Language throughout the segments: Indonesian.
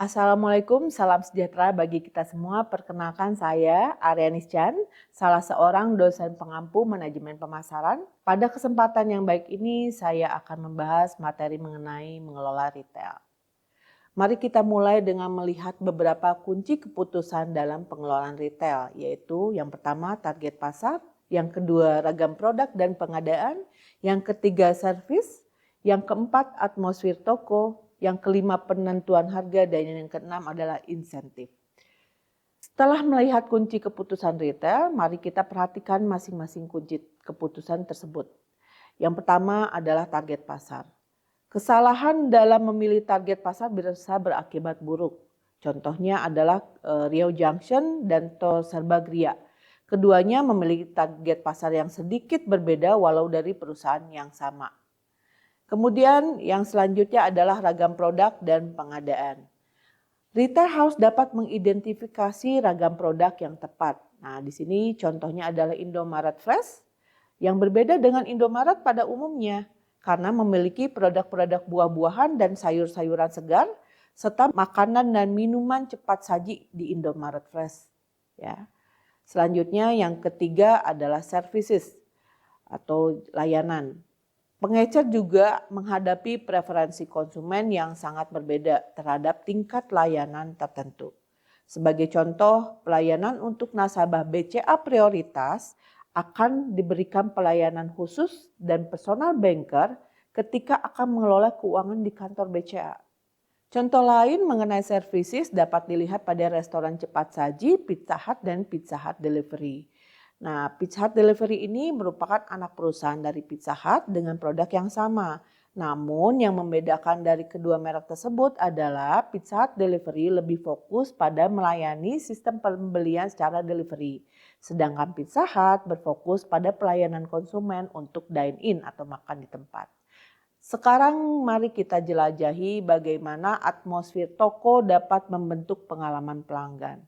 Assalamualaikum, salam sejahtera bagi kita semua. Perkenalkan saya Arianis Chan, salah seorang dosen pengampu manajemen pemasaran. Pada kesempatan yang baik ini saya akan membahas materi mengenai mengelola retail. Mari kita mulai dengan melihat beberapa kunci keputusan dalam pengelolaan retail, yaitu yang pertama target pasar, yang kedua ragam produk dan pengadaan, yang ketiga servis, yang keempat atmosfer toko, yang kelima penentuan harga, dan yang keenam adalah insentif. Setelah melihat kunci keputusan retail, mari kita perhatikan masing-masing kunci keputusan tersebut. Yang pertama adalah target pasar. Kesalahan dalam memilih target pasar bisa berakibat buruk. Contohnya adalah Riau Junction dan Tol Serbagria. Keduanya memiliki target pasar yang sedikit berbeda walau dari perusahaan yang sama. Kemudian yang selanjutnya adalah ragam produk dan pengadaan. Retail harus dapat mengidentifikasi ragam produk yang tepat. Nah, di sini contohnya adalah Indomaret Fresh yang berbeda dengan Indomaret pada umumnya karena memiliki produk-produk buah-buahan dan sayur-sayuran segar serta makanan dan minuman cepat saji di Indomaret Fresh. Ya. Selanjutnya yang ketiga adalah services atau layanan. Pengecer juga menghadapi preferensi konsumen yang sangat berbeda terhadap tingkat layanan tertentu. Sebagai contoh, pelayanan untuk nasabah BCA prioritas akan diberikan pelayanan khusus dan personal banker ketika akan mengelola keuangan di kantor BCA. Contoh lain mengenai services dapat dilihat pada restoran cepat saji, Pizza Hut dan Pizza Hut Delivery. Nah, Pizza Hut Delivery ini merupakan anak perusahaan dari Pizza Hut dengan produk yang sama. Namun yang membedakan dari kedua merek tersebut adalah Pizza Hut Delivery lebih fokus pada melayani sistem pembelian secara delivery. Sedangkan Pizza Hut berfokus pada pelayanan konsumen untuk dine-in atau makan di tempat. Sekarang mari kita jelajahi bagaimana atmosfer toko dapat membentuk pengalaman pelanggan.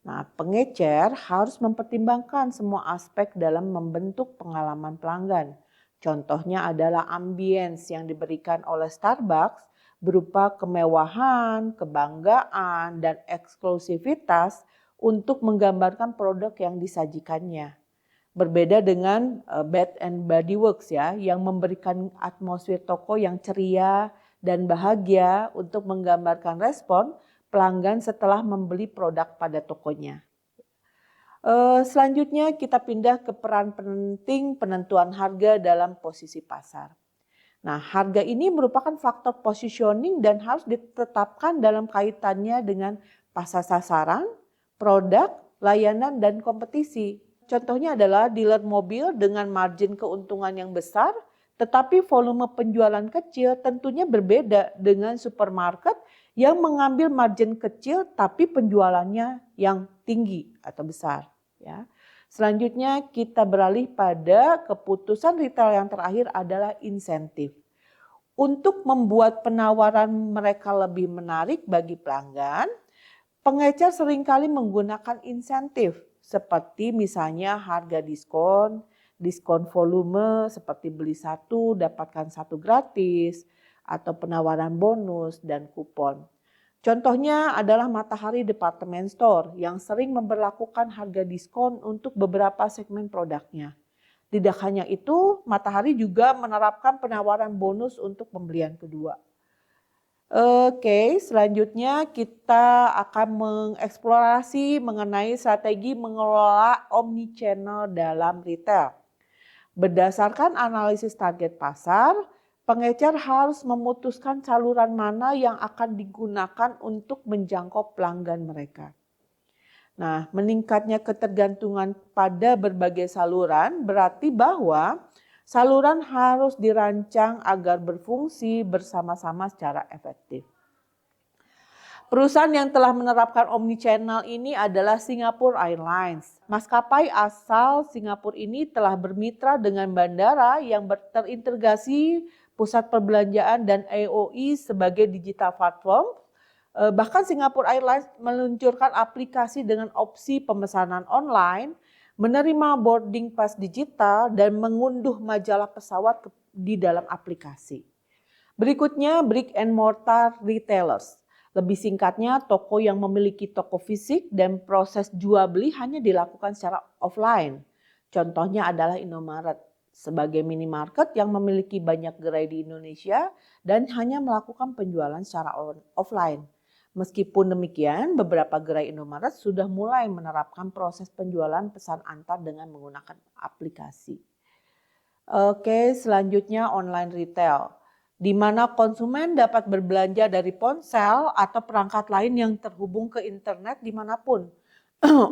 Nah, pengecer harus mempertimbangkan semua aspek dalam membentuk pengalaman pelanggan. Contohnya adalah ambience yang diberikan oleh Starbucks berupa kemewahan, kebanggaan, dan eksklusivitas untuk menggambarkan produk yang disajikannya. Berbeda dengan Bath and Body Works ya, yang memberikan atmosfer toko yang ceria dan bahagia untuk menggambarkan respon pelanggan setelah membeli produk pada tokonya. Selanjutnya kita pindah ke peran penting penentuan harga dalam posisi pasar. Nah, harga ini merupakan faktor positioning dan harus ditetapkan dalam kaitannya dengan pasar sasaran, produk, layanan, dan kompetisi. Contohnya adalah dealer mobil dengan margin keuntungan yang besar, tetapi volume penjualan kecil tentunya berbeda dengan supermarket yang mengambil margin kecil tapi penjualannya yang tinggi atau besar. Ya. Selanjutnya kita beralih pada keputusan retail yang terakhir adalah insentif. Untuk membuat penawaran mereka lebih menarik bagi pelanggan, pengecer seringkali menggunakan insentif seperti misalnya harga diskon, diskon volume seperti beli satu dapatkan satu gratis, atau penawaran bonus dan kupon. Contohnya adalah Matahari Department Store yang sering memberlakukan harga diskon untuk beberapa segmen produknya. Tidak hanya itu, Matahari juga menerapkan penawaran bonus untuk pembelian kedua. Oke, selanjutnya kita akan mengeksplorasi mengenai strategi mengelola omnichannel dalam retail. Berdasarkan analisis target pasar, pengecer harus memutuskan saluran mana yang akan digunakan untuk menjangkau pelanggan mereka. Nah, meningkatnya ketergantungan pada berbagai saluran berarti bahwa saluran harus dirancang agar berfungsi bersama-sama secara efektif. Perusahaan yang telah menerapkan omnichannel ini adalah Singapore Airlines. Maskapai asal Singapura ini telah bermitra dengan bandara yang terintegrasi pusat perbelanjaan dan AOE sebagai digital platform. Bahkan Singapore Airlines meluncurkan aplikasi dengan opsi pemesanan online, menerima boarding pass digital, dan mengunduh majalah pesawat di dalam aplikasi. Berikutnya brick and mortar retailers. Lebih singkatnya, toko yang memiliki toko fisik dan proses jual beli hanya dilakukan secara offline. Contohnya adalah Indomaret, sebagai minimarket yang memiliki banyak gerai di Indonesia dan hanya melakukan penjualan secara offline. Meskipun demikian, beberapa gerai Indomaret sudah mulai menerapkan proses penjualan pesan antar dengan menggunakan aplikasi. Oke, selanjutnya online retail, di mana konsumen dapat berbelanja dari ponsel atau perangkat lain yang terhubung ke internet dimanapun.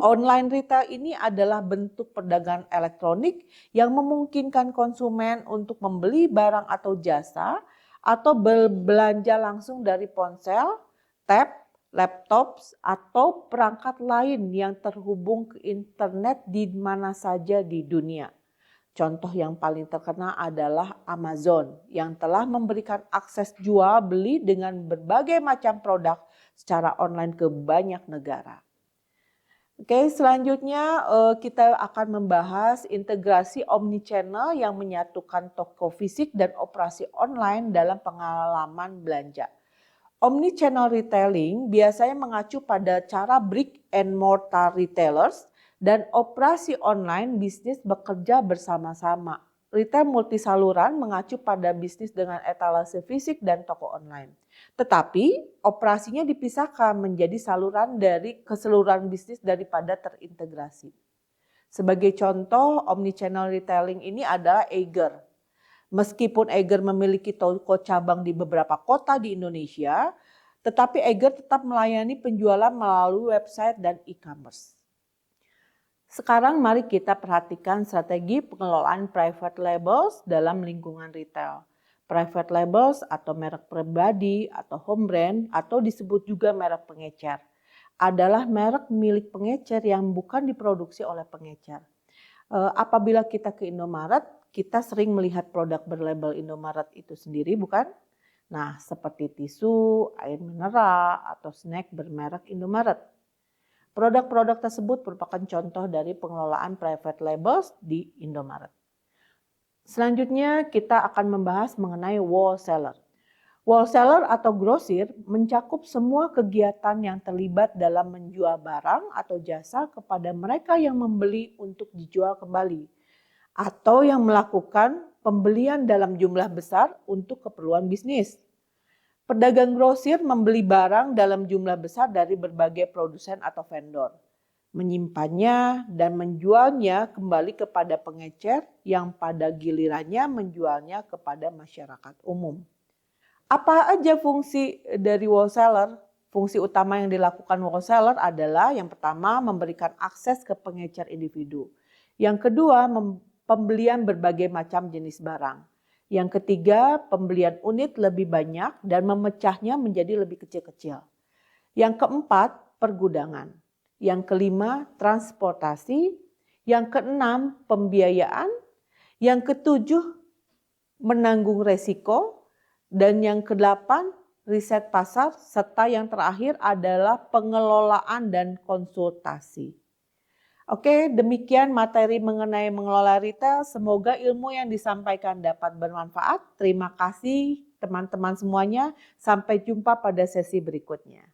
Online retail ini adalah bentuk perdagangan elektronik yang memungkinkan konsumen untuk membeli barang atau jasa atau berbelanja langsung dari ponsel, tab, laptop, atau perangkat lain yang terhubung ke internet di mana saja di dunia. Contoh yang paling terkenal adalah Amazon yang telah memberikan akses jual beli dengan berbagai macam produk secara online ke banyak negara. Oke, selanjutnya kita akan membahas integrasi omnichannel yang menyatukan toko fisik dan operasi online dalam pengalaman belanja. Omnichannel retailing biasanya mengacu pada cara brick and mortar retailers dan operasi online bisnis bekerja bersama-sama. Retail multisaluran mengacu pada bisnis dengan etalase fisik dan toko online. Tetapi operasinya dipisahkan menjadi saluran dari keseluruhan bisnis daripada terintegrasi. Sebagai contoh, omnichannel retailing ini adalah Eiger. Meskipun Eiger memiliki toko cabang di beberapa kota di Indonesia, tetapi Eiger tetap melayani penjualan melalui website dan e-commerce. Sekarang mari kita perhatikan strategi pengelolaan private labels dalam lingkungan retail. Private labels atau merek pribadi atau home brand atau disebut juga merek pengecer adalah merek milik pengecer yang bukan diproduksi oleh pengecer. Apabila kita ke Indomaret, kita sering melihat produk berlabel Indomaret itu sendiri, bukan? Nah, seperti tisu, air mineral, atau snack bermerek Indomaret. Produk-produk tersebut merupakan contoh dari pengelolaan private labels di Indomaret. Selanjutnya kita akan membahas mengenai wholesaler. Wholesaler atau grosir mencakup semua kegiatan yang terlibat dalam menjual barang atau jasa kepada mereka yang membeli untuk dijual kembali atau yang melakukan pembelian dalam jumlah besar untuk keperluan bisnis. Pedagang grosir membeli barang dalam jumlah besar dari berbagai produsen atau vendor, menyimpannya dan menjualnya kembali kepada pengecer yang pada gilirannya menjualnya kepada masyarakat umum. Apa aja fungsi dari wholesaler? Fungsi utama yang dilakukan wholesaler adalah yang pertama memberikan akses ke pengecer individu. Yang kedua pembelian berbagai macam jenis barang. Yang ketiga pembelian unit lebih banyak dan memecahnya menjadi lebih kecil-kecil. Yang keempat pergudangan. Yang kelima transportasi. Yang keenam pembiayaan. Yang ketujuh menanggung resiko. Dan yang kedelapan, riset pasar, serta yang terakhir adalah pengelolaan dan konsultasi. Oke, demikian materi mengenai mengelola retail. Semoga ilmu yang disampaikan dapat bermanfaat. Terima kasih teman-teman semuanya. Sampai jumpa pada sesi berikutnya.